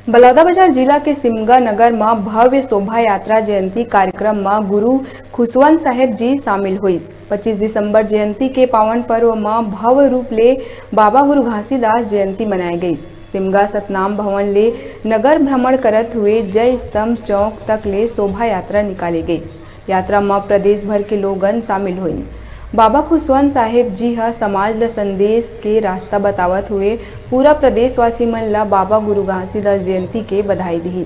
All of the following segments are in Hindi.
बलौदाबाजार जिला के सिमगा नगर में भव्य शोभा यात्रा जयंती कार्यक्रम में गुरु खुशवंत साहेब जी शामिल हुई। 25 दिसंबर जयंती के पावन पर्व में भव्य रूप ले बाबा गुरु घासीदास जयंती मनाई गई। सिमगा सतनाम भवन ले नगर भ्रमण करत हुए जय स्तंभ चौक तक ले शोभा यात्रा निकाली गई। यात्रा में प्रदेश भर के लोगन शामिल हुए। बाबा खुशवंत साहेब जी ह समाज ल संदेश के रास्ता बतावत हुए पूरा प्रदेशवासी मन ला बाबा गुरु घासीदास जयंती के बधाई दी।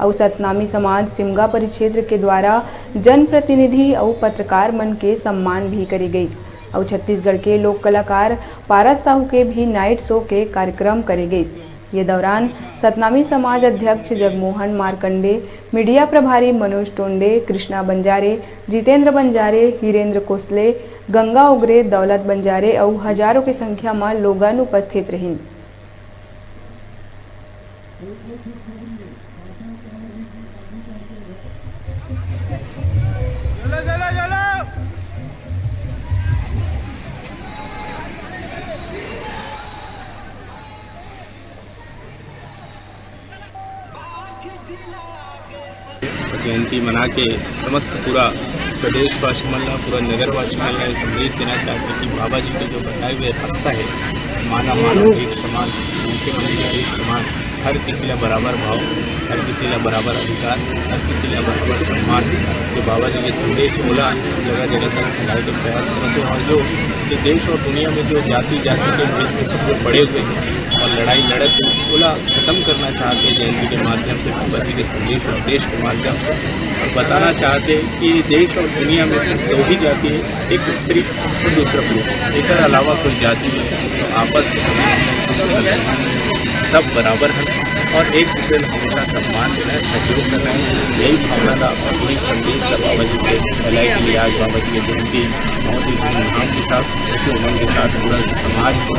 और सतनामी समाज सिमगा परिक्षेत्र के द्वारा जनप्रतिनिधि और पत्रकार मन के सम्मान भी करी गई। और छत्तीसगढ़ के लोक कलाकार पारस साहू के भी नाइट शो के कार्यक्रम करे गई। ये दौरान सतनामी समाज अध्यक्ष जगमोहन मार्कंडे, मीडिया प्रभारी मनोज टोंडे, कृष्णा बंजारे, जितेंद्र बंजारे, हीरेंद्र कोसले, गंगा उगरे, दौलत बंजारे और हजारों की संख्या में लोगन उपस्थित रहीं। जयंती मना के समस्त पूरा प्रदेशवासी मन पूरा नगरवासी मन संदेश देना चाहते कि बाबा जी के जो बताए हुए रास्ता है, माना मानव एक समान, उनके मन एक समान, हर किसी का बराबर भाव, हर किसी का बराबर अधिकार, हर किसी का बराबर सम्मान, जो बाबा जी के संदेश बोला जगह जगह तक फैलाने के प्रयास करते हैं। और जो देश और दुनिया में जो जाति के भेद में सब लोग पड़े हुए हैं और लड़ाई लड़त बोला खत्म करना चाहते हैं जयंती के माध्यम से, बाबा जी के संदेश और देश के माध्यम से, और बताना चाहते हैं कि देश और दुनिया में सिर्फ दो ही जाति है, एक स्त्री और दूसरा पुरुष, एक अलावा कोई जाति नहीं है। तो आपस में सब बराबर हैं और एक दूसरे को हमेशा सम्मान देना है, सहयोग करना है। यही भावना का और यही संदेश का बाबा जी के फैलाए के लिए आज बाबा जी की जयंती बहुत ही धूमधाम के साथ, खुशी उमंग के साथ पूरा समाज को